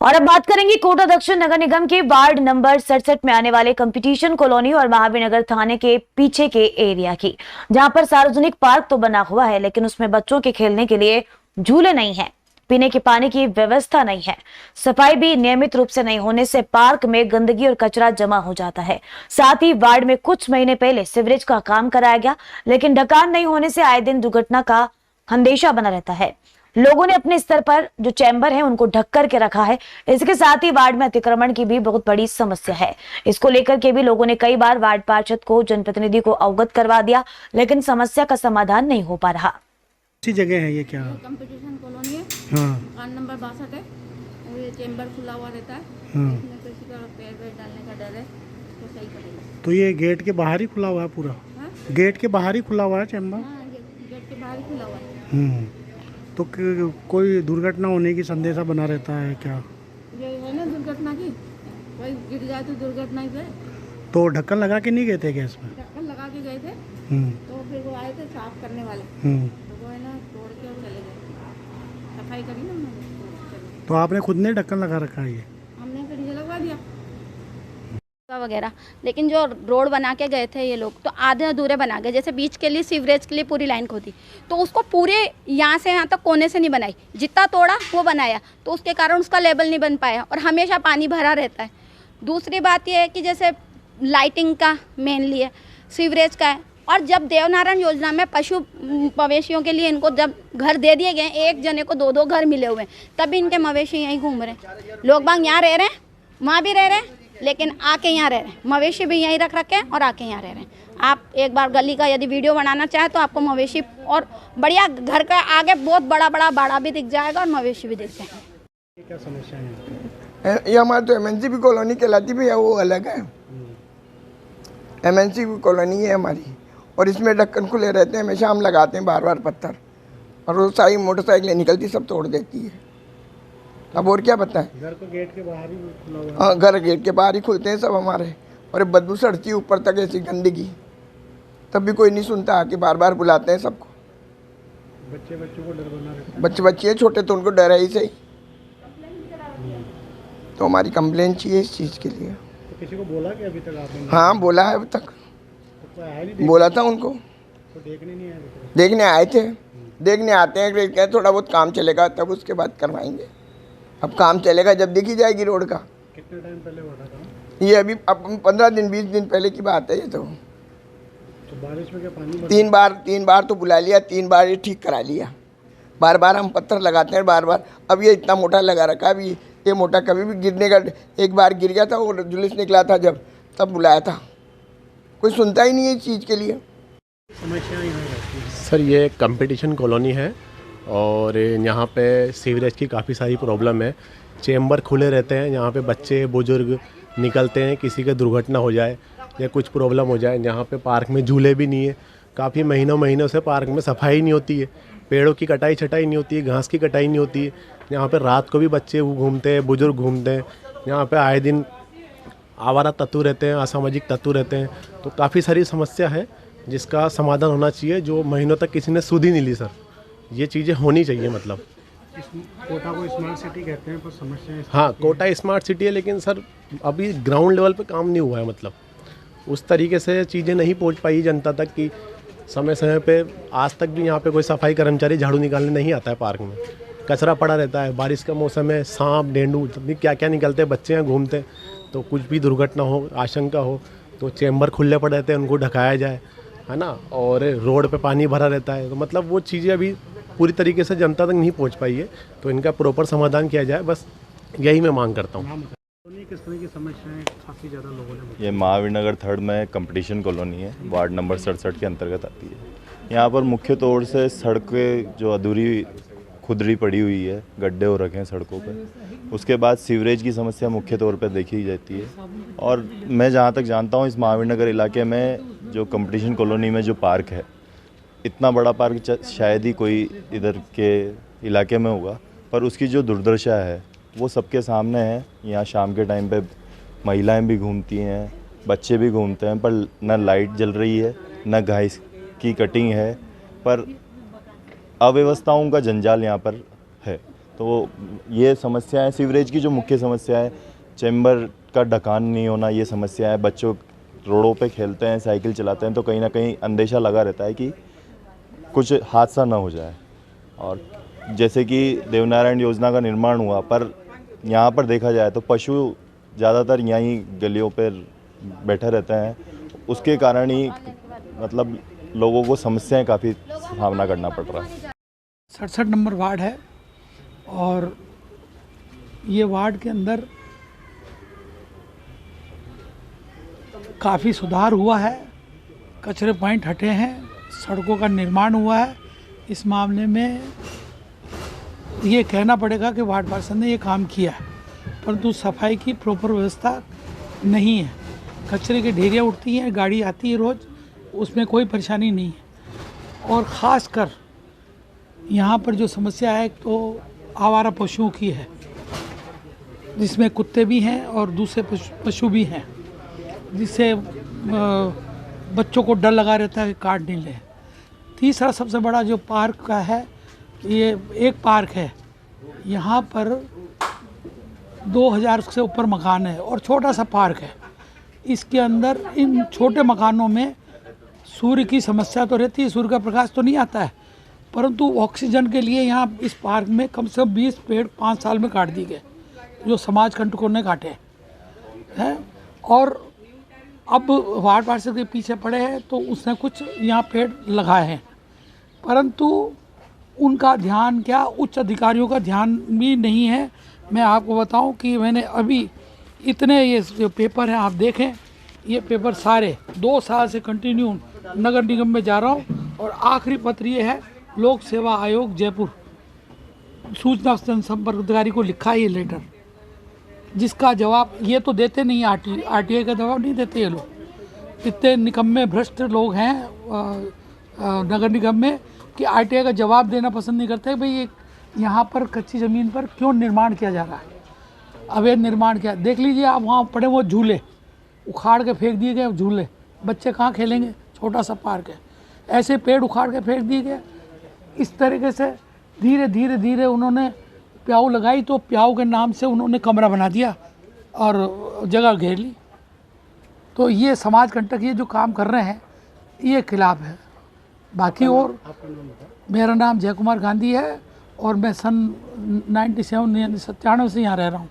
और अब बात करेंगे कोटा दक्षिण नगर निगम के वार्ड नंबर 67 में आने वाले कंपटीशन कॉलोनी और महावीर नगर थाने के पीछे के एरिया की, जहां पर सार्वजनिक पार्क तो बना हुआ है लेकिन उसमें बच्चों के खेलने के लिए झूले नहीं है, पीने के पानी की व्यवस्था नहीं है, सफाई भी नियमित रूप से नहीं होने से पार्क में गंदगी और कचरा जमा हो जाता है। साथ ही वार्ड में कुछ महीने पहले सीवरेज का काम कराया गया लेकिन ढकान नहीं होने से आए दिन दुर्घटना का अंदेशा बना रहता है। लोगों ने अपने स्तर पर जो चैम्बर है उनको ढक करके रखा है। इसके साथ ही वार्ड में अतिक्रमण की भी बहुत बड़ी समस्या है। इसको लेकर के भी लोगों ने कई बार वार्ड पार्षद को, जनप्रतिनिधि को अवगत करवा दिया लेकिन समस्या का समाधान नहीं हो पा रहा। अच्छी जगह है ये, क्या कंपटीशन कॉलोनी है। हाँ वार्ड नंबर 62 है और ये चैम्बर खुला हुआ रहता है। हाँ। इसमें किसी का पैर वैर डालने का डर है तो सही करेगा। तो ये गेट के बाहर ही खुला हुआ है पूरा? हाँ? गेट के बाहर ही खुला हुआ है चैम्बर? हाँ, ये गेट के बाहर ही खुला हुआ है। तो कोई दुर्घटना होने की संदेशा बना रहता है क्या? ये है ना दुर्घटना की, कोई गिर जाए तो दुर्घटना ही है। तो ढक्कन लगा के नहीं गए थे गैस में? ढक्कन लगा के गए थे तो फिर वो आए थे साफ करने वाले, तो वो है ना तोड़ के और चले गए। सफाई करी ना उन्होंने। तो आपने खुद ने ढक्कन लगा रखा है ये? हमने फिर ये लगवा दिया वगैरह। लेकिन जो रोड बना के गए थे ये लोग तो आधे अधूरे बना गए। जैसे बीच के लिए सीवरेज के लिए पूरी लाइन खोदी तो उसको पूरे यहाँ से यहाँ तक कोने से नहीं बनाई, जितना तोड़ा वो बनाया, तो उसके कारण उसका लेवल नहीं बन पाया और हमेशा पानी भरा रहता है। दूसरी बात ये है कि जैसे लाइटिंग का मेनली है, सीवरेज का है, और जब देवनारायण योजना में पशु मवेशियों के लिए इनको जब घर दे दिए गए, एक जने को 2-2 घर मिले हुए हैं, तभी इनके मवेशी यहीं घूम रहे हैं। लोग बाग यहाँ रह रहे हैं, वहाँ भी रह रहे हैं, लेकिन आके यहाँ रह रहे हैं। मवेशी भी यहीं रख रखे हैं और आके यहाँ रह रहे हैं। आप एक बार गली का यदि वीडियो बनाना चाहे तो आपको मवेशी और बढ़िया घर का आगे बहुत बड़ा बड़ा बाड़ा भी दिख जाएगा और मवेशी भी दिख जाएंगे। क्या समस्या है? ये हमारे तो एमएनसी भी कॉलोनी कहलाती भी है, वो अलग है। एमएनसी भी कॉलोनी है हमारी और इसमें ढक्कन खुले रहते हैं, हमेशा हम लगाते हैं बार बार पत्थर और वो सारी मोटरसाइकिलें निकलती सब तोड़ देती है। अब और क्या बताएं? घर को गेट के बाहर ही खुला हुआ है? हाँ, घर गेट के बाहर ही खुलते हैं सब हमारे, और बदबू सड़ती है ऊपर तक ऐसी गंदगी, तब भी कोई नहीं सुनता, आके बार बार बुलाते हैं सबको। बच्चों को डर बना रहता है? बच्चे हैं छोटे तो उनको डर है ही सही। तो हमारी कंप्लेन चाहिए इस चीज़ के लिए। तो किसी को बोला कि अभी तक आपने? हाँ बोला है अभी तक, तो कोई आया नहीं? बोला था उनको, तो देखने नहीं आए? देखने आए थे, देखने आते हैं कि क्या थोड़ा बहुत काम चलेगा तब उसके बाद करवाएंगे। अब काम चलेगा जब देखी जाएगी रोड का। कितने टाइम पहले हुआ था काम? ये अभी अब 15 दिन 20 दिन पहले की बात है ये तो। बारिश में क्या पानी? 3 बार तो बुला लिया, 3 बार ये ठीक करा लिया। बार बार हम पत्थर लगाते हैं बार बार। अब ये इतना मोटा लगा रखा है, अभी ये मोटा कभी भी गिरने का, एक बार गिर गया था, वो जुलूस निकला था जब, तब बुलाया था। कोई सुनता ही नहीं है इस चीज़ के लिए। समस्या यहाँ रहती है सर, ये कंपटीशन कॉलोनी है और यहाँ पे सीवरेज की काफ़ी सारी प्रॉब्लम है। चैम्बर खुले रहते हैं, यहाँ पे बच्चे बुजुर्ग निकलते हैं, किसी का दुर्घटना हो जाए या कुछ प्रॉब्लम हो जाए। यहाँ पे पार्क में झूले भी नहीं है, काफ़ी महीनों से पार्क में सफाई नहीं होती है, पेड़ों की कटाई छटाई नहीं होती है, घास की कटाई नहीं होती है। यहाँ पे रात को भी बच्चे घूमते हैं, बुजुर्ग घूमते हैं। यहाँ पे आए दिन आवारा तत्व रहते हैं, असामाजिक तत्व रहते हैं। तो काफ़ी सारी समस्या है जिसका समाधान होना चाहिए, जो महीनों तक किसी ने सुध ही नहीं ली सर। ये चीज़ें होनी चाहिए। मतलब कोटा को स्मार्ट सिटी कहते हैं पर समस्या हाँ, कोटा स्मार्ट सिटी है लेकिन सर अभी ग्राउंड लेवल पे काम नहीं हुआ है। मतलब उस तरीके से चीज़ें नहीं पहुंच पाई जनता तक कि समय समय पे आज तक भी यहाँ पे कोई सफाई कर्मचारी झाड़ू निकालने नहीं आता है। पार्क में कचरा पड़ा रहता है, बारिश का मौसम है, सांप डेंडू क्या क्या निकलते हैं, बच्चे यहाँ घूमते हैं, तो कुछ भी दुर्घटना हो, आशंका हो तो चैम्बर खुले पड़े रहते हैं, उनको ढकाया जाए, है ना। और रोड पे पानी भरा रहता है, तो मतलब वो चीज़ें अभी पूरी तरीके से जनता तक नहीं पहुंच पाई है, तो इनका प्रॉपर समाधान किया जाए, बस यही मैं मांग करता हूँ। किस तरह की समस्याएं काफ़ी ज़्यादा लोगों ने? ये महावीर नगर 3 में कंपटीशन कॉलोनी है, वार्ड नंबर 67 के अंतर्गत आती है। यहाँ पर मुख्य तौर से सड़कें जो अधूरी खुदरी पड़ी हुई है, गड्ढे हो रखे हैं सड़कों पर। उसके बाद सीवरेज की समस्या मुख्य तौर पर देखी जाती है। और मैं जहाँ तक जानता हूँ, इस महावीर नगर इलाके में जो कंपटीशन कॉलोनी में जो पार्क है, इतना बड़ा पार्क शायद ही कोई इधर के इलाके में होगा, पर उसकी जो दुर्दशा है वो सबके सामने है। यहाँ शाम के टाइम पे महिलाएं भी घूमती हैं, बच्चे भी घूमते हैं, पर न लाइट जल रही है, न घास की कटिंग है, पर अव्यवस्थाओं का जंजाल यहाँ पर है। तो ये समस्या है। सीवरेज की जो मुख्य समस्या है, चैम्बर का ढकान नहीं होना, ये समस्या है। बच्चों रोडों पे खेलते हैं, साइकिल चलाते हैं तो कहीं ना कहीं अंदेशा लगा रहता है कि कुछ हादसा ना हो जाए। और जैसे कि देवनारायण योजना का निर्माण हुआ, पर यहाँ पर देखा जाए तो पशु ज़्यादातर यहीं गलियों पर बैठे रहते हैं, उसके कारण ही मतलब लोगों को समस्याएं काफ़ी सामना करना पड़ रहा है। 67 नंबर वार्ड है और ये वार्ड के अंदर काफ़ी सुधार हुआ है, कचरे पॉइंट हटे हैं, सड़कों का निर्माण हुआ है। इस मामले में ये कहना पड़ेगा कि वार्ड पार्षद ने ये काम किया है, परंतु सफाई की प्रॉपर व्यवस्था नहीं है। कचरे की ढेरियाँ उठती हैं, गाड़ी आती है रोज़, उसमें कोई परेशानी नहीं है। और ख़ास कर यहाँ पर जो समस्या है तो आवारा पशुओं की है, जिसमें कुत्ते भी हैं और दूसरे पशु भी हैं, जिससे बच्चों को डर लगा रहता है कि काट नहीं ले। तीसरा सबसे बड़ा जो पार्क का है, ये एक पार्क है, यहाँ पर 2000 से ऊपर मकान है और छोटा सा पार्क है। इसके अंदर इन छोटे मकानों में सूर्य की समस्या तो रहती है, सूर्य का प्रकाश तो नहीं आता है, परंतु ऑक्सीजन के लिए यहाँ इस पार्क में कम से कम 20 पेड़ 5 साल में काट दिए गए, जो समाज कंटकों ने काटे हैं। और अब वार्ड पार्षद के पीछे पड़े हैं तो उसने कुछ यहाँ पेड़ लगाए हैं, परंतु उनका ध्यान क्या, उच्च अधिकारियों का ध्यान भी नहीं है। मैं आपको बताऊं कि मैंने अभी इतने ये जो पेपर हैं आप देखें, ये पेपर सारे 2 साल से कंटिन्यू नगर निगम में जा रहा हूँ और आखिरी पत्र ये है, लोक सेवा आयोग जयपुर सूचना जनसंपर्क अधिकारी को लिखा है ये लेटर, जिसका जवाब ये तो देते नहीं, आरटीआई का जवाब नहीं देते ये लोग। इतने निकम्मे भ्रष्ट लोग हैं नगर निगम में कि आरटीआई का जवाब देना पसंद नहीं करते। भाई यहाँ पर कच्ची ज़मीन पर क्यों निर्माण किया जा रहा है, अवैध निर्माण किया। देख लीजिए आप, वहाँ पड़े वो झूले उखाड़ के फेंक दिए गए, झूले बच्चे कहाँ खेलेंगे, छोटा सा पार्क है, ऐसे पेड़ उखाड़ के फेंक दिए गए। इस तरीके से धीरे धीरे धीरे उन्होंने प्याऊ लगाई तो प्याऊ के नाम से उन्होंने कमरा बना दिया और जगह घेर ली। तो ये समाज कंटक ये जो काम कर रहे हैं ये खिलाफ है। बाकी और मेरा नाम जय कुमार गांधी है और मैं सन 97 से यहाँ रह रहा हूँ।